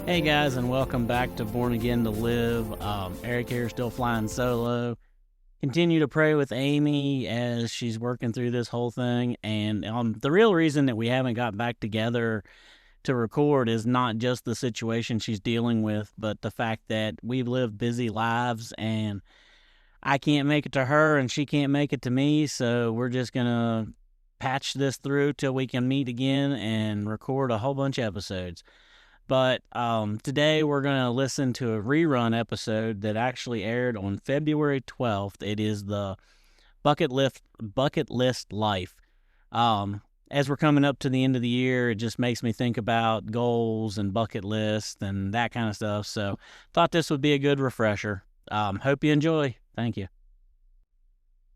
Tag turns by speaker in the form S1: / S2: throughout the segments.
S1: Hey guys, and welcome back to Born Again to Live. Eric here, still flying solo. Continue to pray with Amy as she's working through this whole thing. And the real reason that we haven't got back together to record is not just the situation she's dealing with, but the fact that we've lived busy lives and I can't make it to her and she can't make it to me. So we're just going to patch this through till we can meet again and record a whole bunch of episodes. But today we're going to listen to a rerun episode that actually aired on February 12th. It is the Bucket List Life. As we're coming up to the end of the year, it just makes me think about goals and bucket lists and that kind of stuff. So thought this would be a good refresher. Hope you enjoy. Thank you.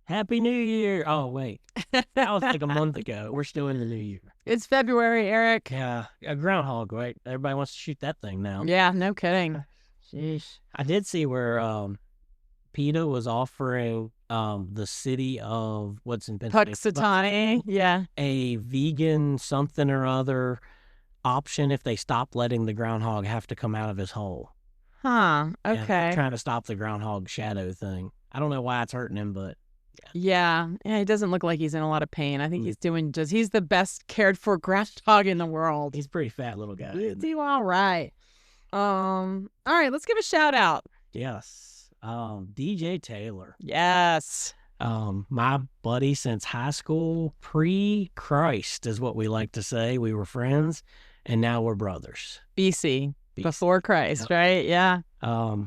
S2: Happy New Year. Oh, wait. That was like a month ago. We're still in the new year.
S3: It's February, Eric.
S2: Yeah, a groundhog, right? Everybody wants to shoot that thing now.
S3: Yeah, no kidding.
S2: Jeez. I did see where PETA was offering the city of, what's in Pennsylvania?
S3: Punxsutawney, yeah.
S2: A vegan something or other option if they stop letting the groundhog have to come out of his hole.
S3: Huh,
S2: Yeah,
S3: okay.
S2: trying to stop the groundhog shadow thing. I don't know why it's hurting him, but...
S3: Yeah, he doesn't look like he's in a lot of pain. I think he's the best cared for groundhog in the world.
S2: He's a pretty fat little guy.
S3: He's doing all right. All right, let's give a shout out.
S2: Yes. DJ Taylor.
S3: Yes.
S2: My buddy since high school, pre-Christ is what we like to say. We were friends, and now we're brothers.
S3: BC. Before Christ,
S2: Yep.
S3: right? Yeah.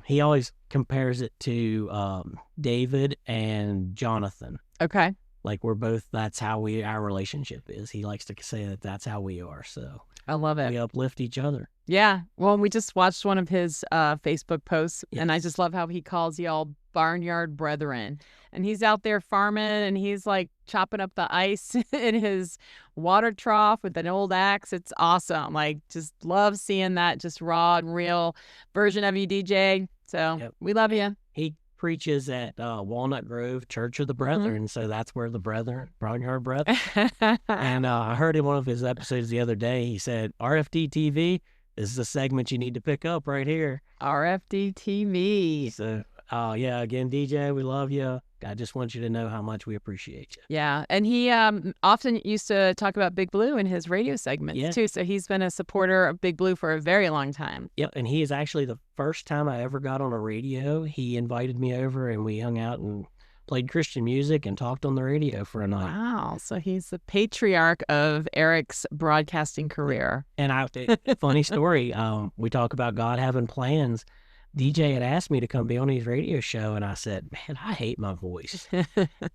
S2: He always compares it to David and Jonathan.
S3: Okay.
S2: Like we're both, that's how our relationship is. He likes to say that that's how we are. So
S3: I love it.
S2: we uplift each other.
S3: Yeah. Well, we just watched one of his Facebook posts, and I
S2: Yes.
S3: just love how he calls y'all barnyard brethren. And he's out there farming, and he's like chopping up the ice in his water trough with an old axe. It's awesome. Like, just love seeing that just raw and real version of you, DJ. So
S2: Yep.
S3: we love you.
S2: He preaches at Walnut Grove Church of the Brethren. So that's where the brethren, barnyard brethren. And I heard in one of his episodes the other day, he said, RFD TV, this is a segment you need to pick up right here.
S3: RFD TV.
S2: So, yeah, again, DJ, we love you. I just want you to know how much we appreciate you.
S3: Yeah. And he often used to talk about Big Blue in his radio segments,
S2: Yeah.
S3: too. So he's been a supporter of Big Blue for a very long time.
S2: Yep, and he is actually the first time I ever got on a radio. He invited me over, and we hung out and played Christian music and talked on the radio for a night.
S3: Wow. So he's the patriarch of Eric's broadcasting career.
S2: And funny story, we talk about God having plans. DJ had asked me to come be on his radio show, and I said, man, I hate my voice.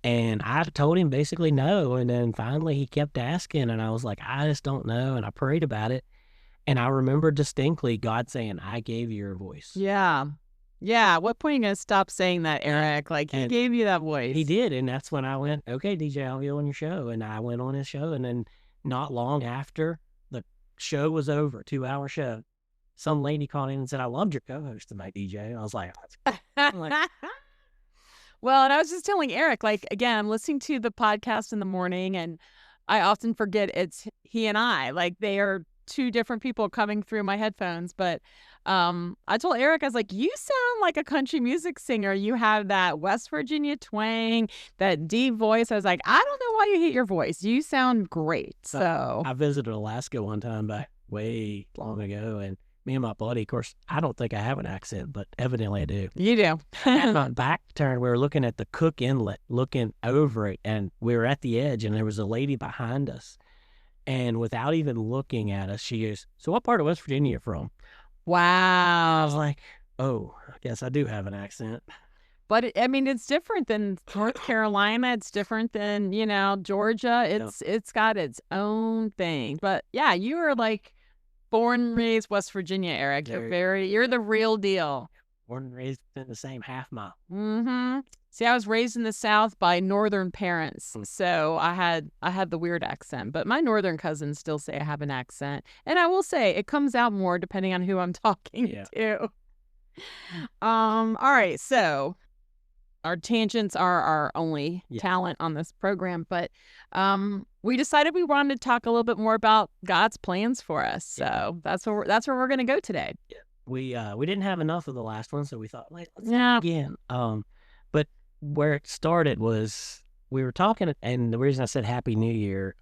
S2: And I told him basically no, and then finally he kept asking, and I was like, I just don't know, and I prayed about it. And I remember distinctly God saying, I gave you your voice.
S3: Yeah. Yeah. At what point are you going to stop saying that, Eric? Like, he
S2: And
S3: gave you that voice.
S2: He did, and that's when I went, okay, DJ, I'll be on your show. And I went on his show, and then not long after the show was over, 2-hour show, some lady called in and said, I loved your co-host tonight, DJ. And I was like, I'm like,
S3: Well, and I was just telling Eric, like, again, I'm listening to the podcast in the morning, and I often forget it's he and I. Like, they are two different people coming through my headphones. But I told Eric, I was like, you sound like a country music singer. You have that West Virginia twang, that deep voice. I was like, I don't know why you hate your voice. You sound great. So
S2: I visited Alaska one time back way long ago, and me and my buddy, of course, I don't think I have an accent, but evidently I do.
S3: you do.
S2: At my back turn, we were looking at the Cook Inlet, looking over it, and we were at the edge, and there was a lady behind us. And without even looking at us, she goes, so what part of West Virginia are you from? I
S3: Wow.
S2: was like, oh, I guess I do have an accent.
S3: But I mean, it's different than North Carolina. It's different than, Georgia. It's got its own thing. But yeah, you are like born and raised West Virginia, Eric. You're the real deal.
S2: Born and raised in the same half mile.
S3: Mm-hmm. See, I was raised in the South by Northern parents, so I had the weird accent. But my Northern cousins still say I have an accent, and I will say it comes out more depending on who I'm talking to. All right, so our tangents are our only talent on this program, but we decided we wanted to talk a little bit more about God's plans for us. So that's where we're going to go today.
S2: Yeah. We didn't have enough of the last one, so we thought, let's
S3: Yeah.
S2: again. But where it started was we were talking, and the reason I said Happy New Year,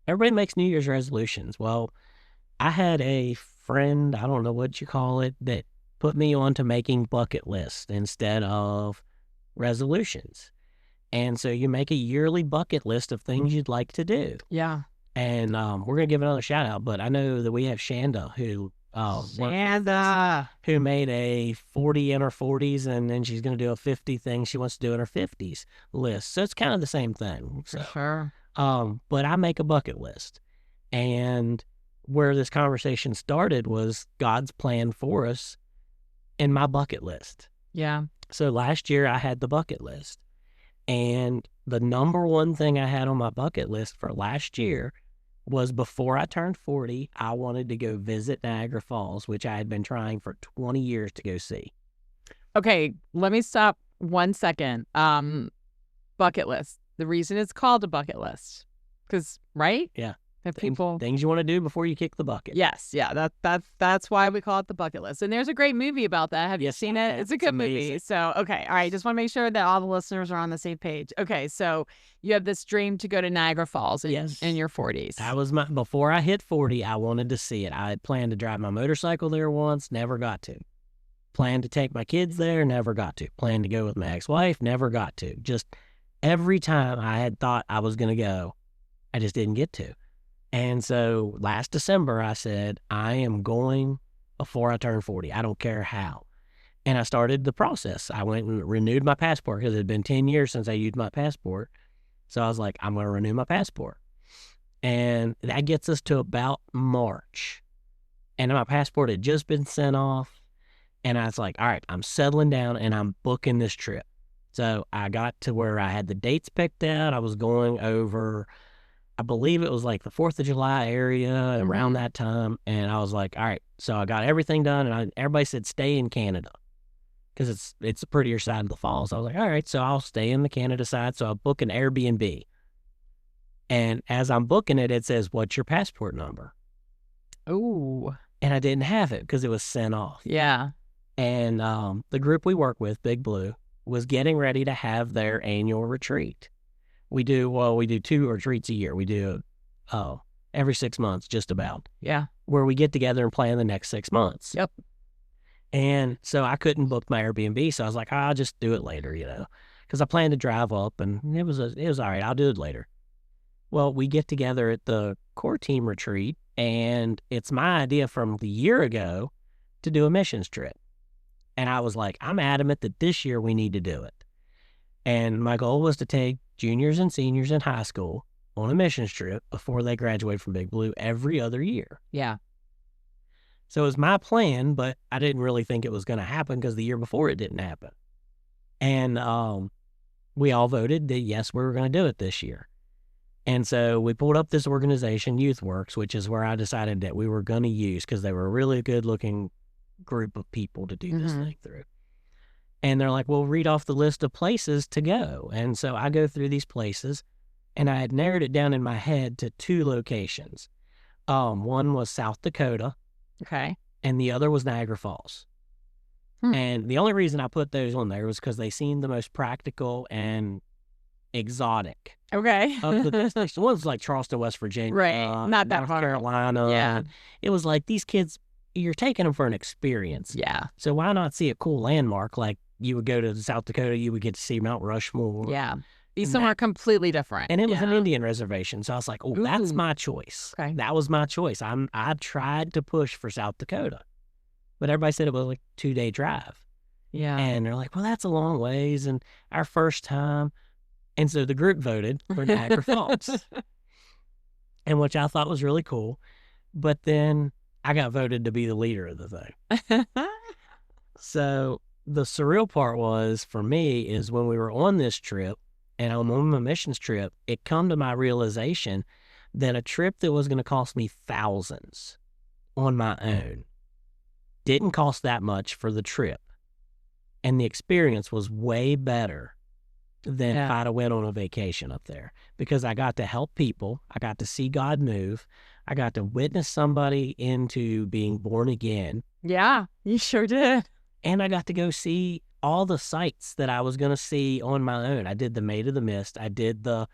S2: everybody makes New Year's resolutions. Well, I had a friend, I don't know what you call it, that put me on to making bucket lists instead of resolutions. And so you make a yearly bucket list of things you'd like to do.
S3: Yeah.
S2: And we're going to give another shout out, but I know that we have Shanda who made a 40 in her 40s, and then she's going to do a 50 thing she wants to do in her 50s list. So it's kind of the same thing.
S3: For sure.
S2: But I make a bucket list. And where this conversation started was God's plan for us in my bucket list.
S3: Yeah.
S2: So last year I had the bucket list, and the number one thing I had on my bucket list for last year was before I turned 40, I wanted to go visit Niagara Falls, which I had been trying for 20 years to go see.
S3: Okay, let me stop 1 second. Bucket list. The reason it's called a bucket list, because right?
S2: Yeah.
S3: If people
S2: Things you want to do before you kick the bucket.
S3: Yes, yeah, that's why we call it the bucket list. And there's a great movie about that. Have you seen it? It's a good movie. So, okay, all right. Just want to make sure that all the listeners are on the same page. Okay, so you have this dream to go to Niagara Falls in your 40s.
S2: That was before I hit 40, I wanted to see it. I had planned to drive my motorcycle there once, never got to. Planned to take my kids there, never got to. Planned to go with my ex-wife, never got to. Just every time I had thought I was going to go, I just didn't get to. And so last December, I said, I am going before I turn 40. I don't care how. And I started the process. I went and renewed my passport because it had been 10 years since I used my passport. So I was like, I'm going to renew my passport. And that gets us to about March. And my passport had just been sent off. And I was like, all right, I'm settling down and I'm booking this trip. So I got to where I had the dates picked out. I was going over, I believe it was like the 4th of July area around that time. And I was like, all right, so I got everything done. And everybody said, stay in Canada because it's the prettier side of the falls. I was like, all right, so I'll stay in the Canada side. So I book an Airbnb. And as I'm booking it, it says, what's your passport number?
S3: Oh.
S2: And I didn't have it because it was sent off.
S3: Yeah.
S2: And the group we work with, Big Blue, was getting ready to have their annual retreat. We do 2 retreats a year. We do every 6 months, just about.
S3: Yeah.
S2: Where we get together and plan the next 6 months.
S3: Yep.
S2: And so I couldn't book my Airbnb, so I was like, I'll just do it later, because I planned to drive up, and it was all right. I'll do it later. Well, we get together at the core team retreat, and it's my idea from the year ago to do a missions trip. And I was like, I'm adamant that this year we need to do it. And my goal was to take juniors and seniors in high school on a missions trip before they graduate from Big Blue every other year.
S3: Yeah.
S2: So it was my plan, but I didn't really think it was going to happen because the year before it didn't happen. And we all voted that, yes, we were going to do it this year. And so we pulled up this organization, YouthWorks, which is where I decided that we were going to use because they were a really good-looking group of people to do this thing through. And they're like, well, read off the list of places to go. And so I go through these places, and I had narrowed it down in my head to 2 locations. One was South Dakota.
S3: Okay.
S2: And the other was Niagara Falls. And the only reason I put those on there was because they seemed the most practical and exotic.
S3: Okay.
S2: Of the destinations. One was like Charleston, West Virginia.
S3: Right. Not that
S2: North
S3: far.
S2: Carolina.
S3: Yeah.
S2: It was like these kids, you're taking them for an experience.
S3: Yeah.
S2: So why not see a cool landmark? Like you would go to South Dakota, you would get to see Mount Rushmore.
S3: Yeah. These somewhere completely different.
S2: And it was an Indian reservation. So I was like, oh, that's my choice.
S3: Okay.
S2: That was my choice. I tried to push for South Dakota. But everybody said it was like a 2-day drive.
S3: Yeah.
S2: And they're like, well, that's a long ways. And our first time. And so the group voted for Niagara Falls. And which I thought was really cool. But then I got voted to be the leader of the thing. So the surreal part was for me is when we were on this trip and I'm on my missions trip, it come to my realization that a trip that was going to cost me thousands on my own didn't cost that much for the trip. And the experience was way better than if
S3: Yeah.
S2: I'd have went on a vacation up there, because I got to help people. I got to see God move. I got to witness somebody into being born again.
S3: Yeah, you sure did.
S2: And I got to go see all the sights that I was going to see on my own. I did the Maid of the Mist. I did the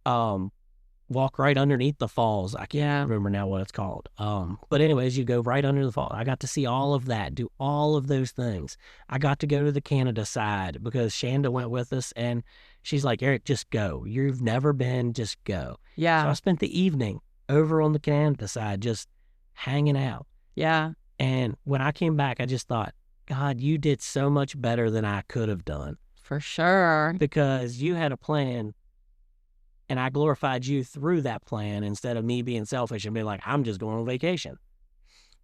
S2: walk right underneath the falls. I can't remember now what it's called. But anyways, you go right under the fall. I got to see all of that, do all of those things. I got to go to the Canada side because Shanda went with us, and she's like, Eric, just go. You've never been, just go. So
S3: Yeah.
S2: I spent the evening over on the Canada side just hanging out.
S3: Yeah.
S2: And when I came back, I just thought, God, you did so much better than I could have done,
S3: For sure.
S2: because you had a plan, and I glorified you through that plan instead of me being selfish and being like, I'm just going on vacation.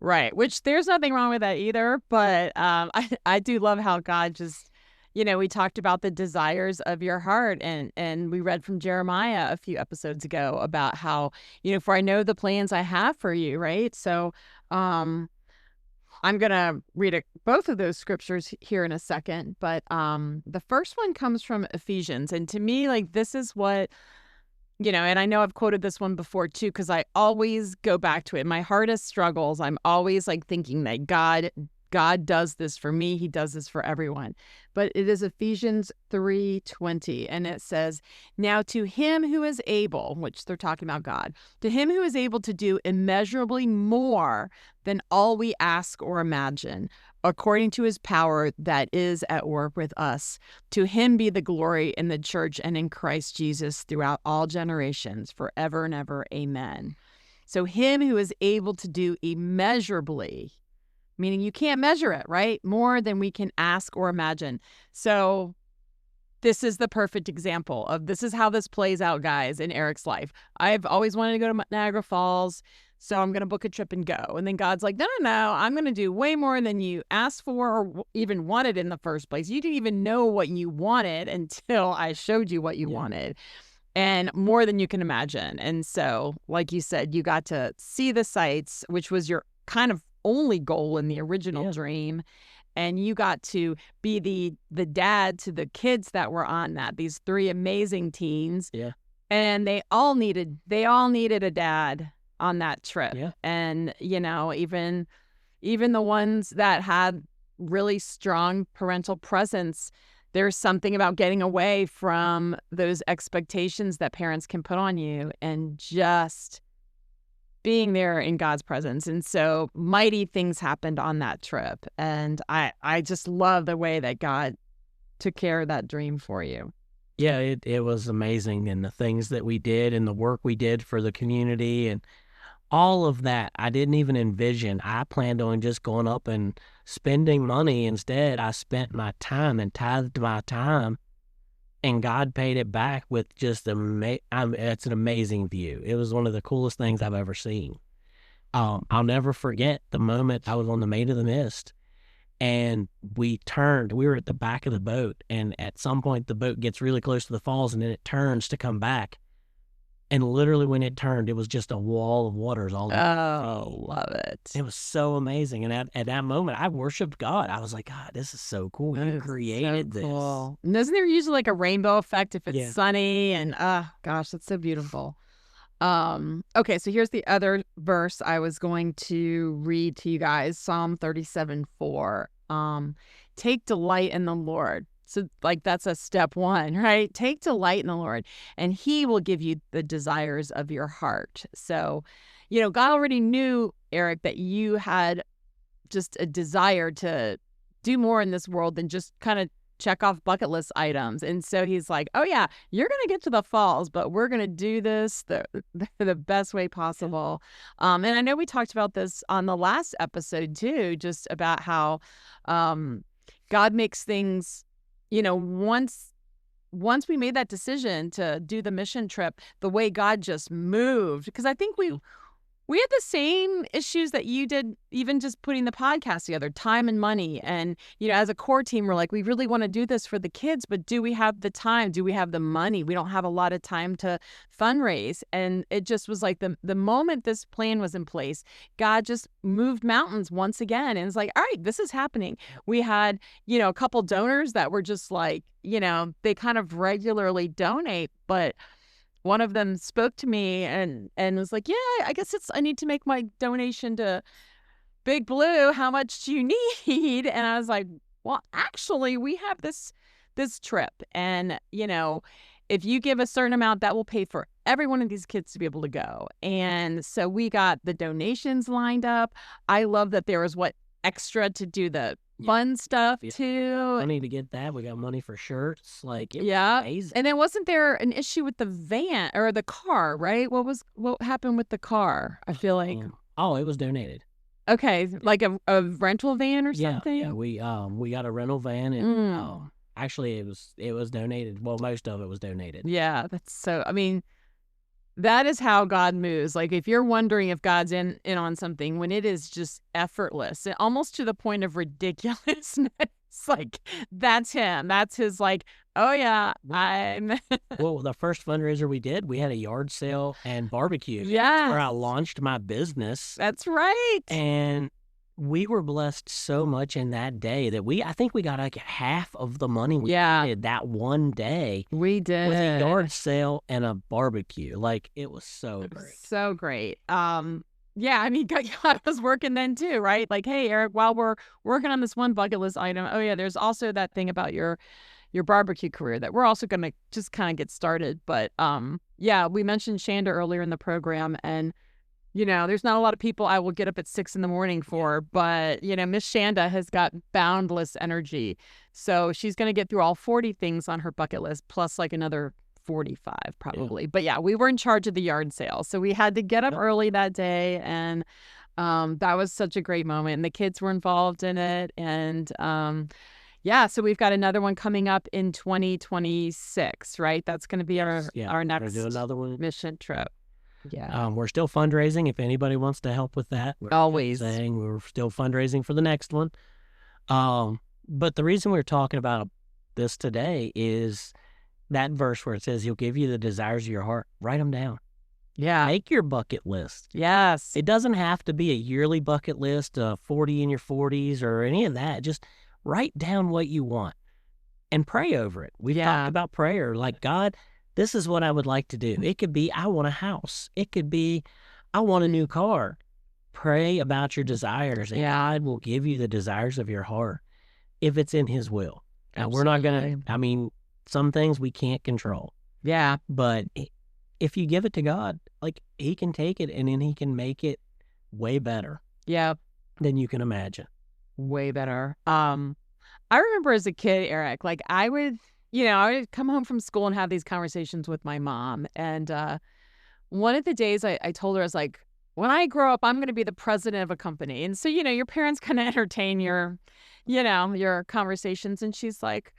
S3: Right. Which there's nothing wrong with that either. But I do love how God just, we talked about the desires of your heart, and we read from Jeremiah a few episodes ago about how, for I know the plans I have for you, right? So I'm going to read both of those scriptures here in a second. But the first one comes from Ephesians. And to me, like, this is what, and I know I've quoted this one before too, because I always go back to it. My hardest struggles, I'm always like thinking that God does this for me. He does this for everyone. But it is Ephesians 3:20. And it says, now to him who is able, which they're talking about God, to him who is able to do immeasurably more than all we ask or imagine, according to his power that is at work with us. To him be the glory in the church and in Christ Jesus throughout all generations, forever and ever. Amen. So him who is able to do immeasurably, meaning you can't measure it, right? More than we can ask or imagine. So this is the perfect example of this is how this plays out, guys, in Eric's life. I've always wanted to go to Niagara Falls, so I'm going to book a trip and go. And then God's like, no, I'm going to do way more than you asked for or even wanted in the first place. You didn't even know what you wanted until I showed you what you wanted, and more than you can imagine. And so, like you said, you got to see the sights, which was your kind of only goal in the original dream. And you got to be the dad to the kids that were on that, these 3 amazing teens.
S2: Yeah.
S3: And they all needed a dad on that trip.
S2: Yeah.
S3: And, even the ones that had really strong parental presence, there's something about getting away from those expectations that parents can put on you and just being there in God's presence. And so mighty things happened on that trip. And I just love the way that God took care of that dream for you.
S2: Yeah, it was amazing. And the things that we did and the work we did for the community and all of that, I didn't even envision. I planned on just going up and spending money. Instead, I spent my time and tithed my time, and God paid it back with just it's an amazing view. It was one of the coolest things I've ever seen. I'll never forget the moment I was on the Maid of the Mist, and we were at the back of the boat, and at some point the boat gets really close to the falls, and then it turns to come back. And literally when it turned, it was just a wall of waters all around.
S3: Oh, love it.
S2: It was so amazing. And at that moment, I worshiped God. I was like, God, this is so cool. You created this.
S3: Cool. And isn't there usually like a rainbow effect if it's
S2: Yeah.
S3: sunny? And gosh, that's so beautiful. Okay, so here's the other verse I was going to read to you guys. Psalm 37:4. Take delight in the Lord. So like that's a step 1, right? Take delight in the Lord, and he will give you the desires of your heart. So, God already knew, Eric, that you had just a desire to do more in this world than just kind of check off bucket list items. And so he's like, oh yeah, you're going to get to the falls, but we're going to do this the best way possible. And I know we talked about this on the last episode too, just about how God makes things, once we made that decision to do the mission trip, the way God just moved, because I think We had the same issues that you did, even just putting the podcast together, time and money. And, as a core team, we're like, we really want to do this for the kids, but do we have the time? Do we have the money? We don't have a lot of time to fundraise. And it just was like the moment this plan was in place, God just moved mountains once again. And it's like, all right, this is happening. We had, a couple donors that were just like, they kind of regularly donate, but one of them spoke to me and was like, yeah, I guess I need to make my donation to Big Blue. How much do you need? And I was like, well, actually, we have this trip. And, if you give a certain amount, that will pay for every one of these kids to be able to go. And so we got the donations lined up. I love that there was extra to do the fun stuff too.
S2: Money to get that. We got money for shirts. Like, it was amazing.
S3: And then wasn't there an issue with the van or the car, right? What happened with the car? I feel like
S2: it was donated.
S3: Okay, like a rental van or something.
S2: Yeah. We got a rental van and actually it was donated. Well, most of it was donated.
S3: Yeah, that's so. I mean, that is how God moves. Like, if you're wondering if God's in on something, when it is just effortless, almost to the point of ridiculousness, like, that's him. That's his, like, oh, yeah, I'm...
S2: Well, the first fundraiser we did, we had a yard sale and barbecue.
S3: Yeah.
S2: Where I launched my business.
S3: That's right.
S2: And we were blessed so much in that day that I think we got like half of the money we did that one day.
S3: We did.
S2: With a yard sale and a barbecue. Like, it was so great.
S3: So great. Yeah, I mean, God was working then too, right? Like, hey, Eric, while we're working on this one bucket list item, oh yeah, there's also that thing about your barbecue career that we're also going to just kind of get started. But yeah, we mentioned Shanda earlier in the program, and there's not a lot of people I will get up at 6 a.m. for, but, Miss Shanda has got boundless energy. So she's going to get through all 40 things on her bucket list, plus like another 45 probably. Yeah. But yeah, we were in charge of the yard sale. So we had to get up early that day. And that was such a great moment. And the kids were involved in it. And yeah, so we've got another one coming up in 2026, right? That's going to be our next
S2: do another one.
S3: mission trip. Yeah.
S2: We're still fundraising if anybody wants to help with that.
S3: Always.
S2: We're still fundraising for the next one. But the reason we're talking about this today is that verse where it says he'll give you the desires of your heart. Write them down.
S3: Yeah.
S2: Make your bucket list.
S3: Yes.
S2: It doesn't have to be a yearly bucket list, 40 in your 40s or any of that. Just write down what you want and pray over it. We've talked about prayer. Like, God, this is what I would like to do. It could be, I want a house. It could be, I want a new car. Pray about your desires, and God will give you the desires of your heart if it's in his will. Now, we're not going to, some things we can't control.
S3: Yeah.
S2: But if you give it to God, like, he can take it and then he can make it way better.
S3: Yeah.
S2: Than you can imagine.
S3: Way better. I remember as a kid, Eric, like, I would come home from school and have these conversations with my mom. And one of the days I told her, I was like, when I grow up, I'm going to be the president of a company. And so, your parents kind of entertain your conversations. And she's like,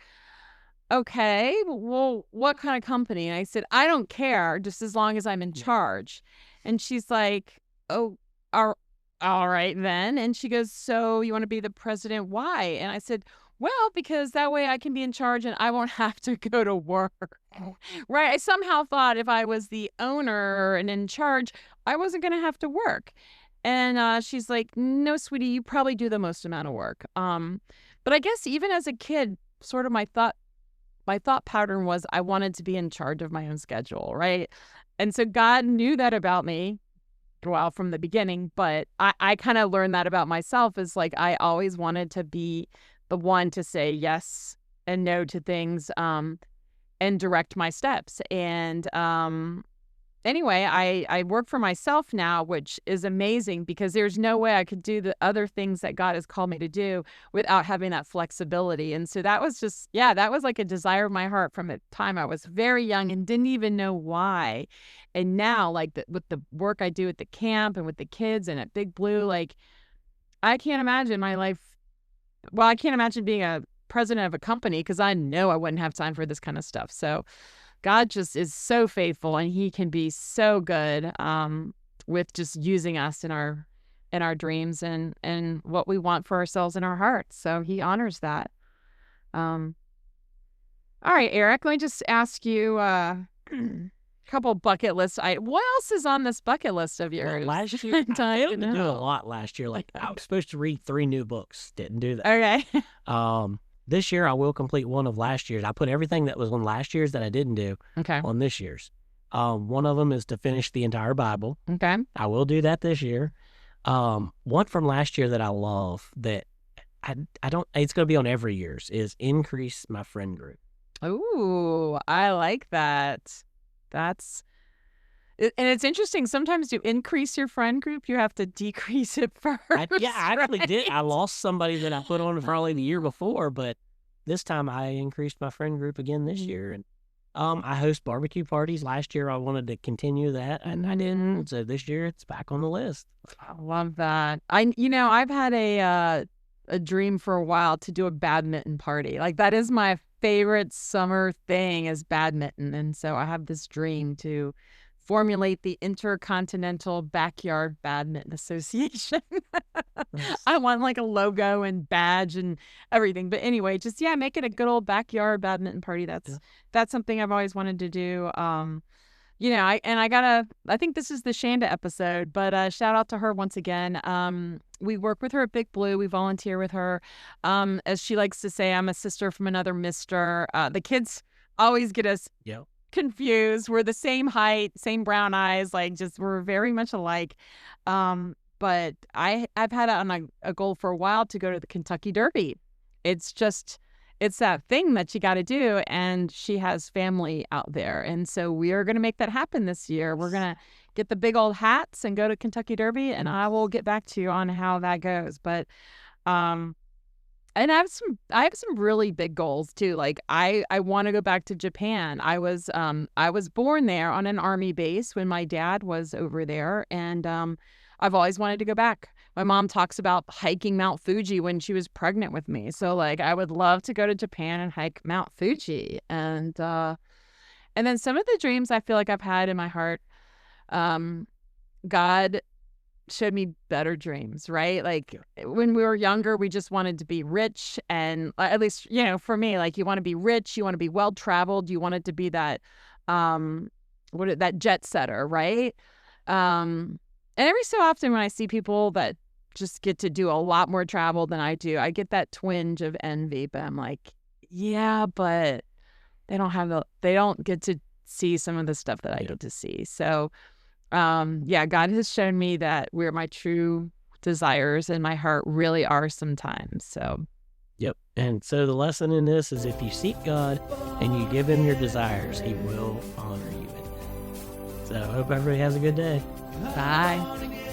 S3: okay, well, what kind of company? And I said, I don't care, just as long as I'm in charge. And she's like, oh, all right then. And she goes, so you want to be the president? Why? And I said, well, because that way I can be in charge and I won't have to go to work. Right? I somehow thought if I was the owner and in charge, I wasn't going to have to work. And she's like, no, sweetie, you probably do the most amount of work. But I guess even as a kid, sort of my thought pattern was I wanted to be in charge of my own schedule, right? And so God knew that about me, well, from the beginning, but I kind of learned that about myself, is like I always wanted to be the one to say yes and no to things and direct my steps. And anyway, I work for myself now, which is amazing because there's no way I could do the other things that God has called me to do without having that flexibility. And so that was just, that was like a desire of my heart from the time I was very young and didn't even know why. And now, like, with the work I do at the camp and with the kids and at Big Blue, like, I can't imagine my life. Well, I can't imagine being a president of a company because I know I wouldn't have time for this kind of stuff. So God just is so faithful and he can be so good. with just using us in our dreams and what we want for ourselves in our hearts. So he honors that. All right, Eric, let me just ask you a couple bucket list items. What else is on this bucket list of yours?
S2: Last year, I
S3: don't
S2: didn't do a
S3: know.
S2: lot last year. Like, I was supposed to read 3 new books. Didn't do that.
S3: Okay.
S2: This year I will complete one of last year's. I put everything that was on last year's that I didn't do
S3: Okay.
S2: on this year's. One of them is to finish the entire Bible.
S3: Okay.
S2: I will do that this year. One from last year that I love that I don't, it's going to be on every year's, is increase my friend group.
S3: Ooh, I like that. And it's interesting. Sometimes to increase your friend group, you have to decrease it first.
S2: I actually did. I
S3: right?
S2: lost somebody that I put on probably the year before, but this time I increased my friend group again this year. And I host barbecue parties. Last year I wanted to continue that, and I didn't. So this year it's back on the list.
S3: I love that. I've had a dream for a while to do a badminton party. Like, that is my favorite summer thing, is badminton. And so I have this dream to formulate the Intercontinental Backyard Badminton Association.
S2: Nice.
S3: I want like a logo and badge and everything. But anyway, just make it a good old backyard badminton party. That's something I've always wanted to do. I think this is the Shanda episode, but shout out to her once again. We work with her at Big Blue. We volunteer with her. As she likes to say, I'm a sister from another mister. The kids always get us confused. We're the same height, same brown eyes, we're very much alike. But I've had a goal for a while to go to the Kentucky Derby. It's that thing that you got to do, and she has family out there. And so we are going to make that happen this year. We're going to get the big old hats and go to Kentucky Derby, and I will get back to you on how that goes. But, and I have some really big goals too. Like, I want to go back to Japan. I was born there on an army base when my dad was over there, and I've always wanted to go back. My mom talks about hiking Mount Fuji when she was pregnant with me. So I would love to go to Japan and hike Mount Fuji. And then some of the dreams I feel like I've had in my heart, God showed me better dreams, right? When we were younger, we just wanted to be rich. And at least, for me, you want to be rich, you want to be well-traveled, you wanted to be that, that jet setter, right? And every so often when I see people that just get to do a lot more travel than I do, I get that twinge of envy. But I'm like, yeah, but they don't get to see some of the stuff that I get to see. So, God has shown me that where my true desires in my heart really are sometimes. So,
S2: Yep. And so the lesson in this is, if you seek God and you give him your desires, he will honor you. So I hope everybody has a good day.
S3: bye.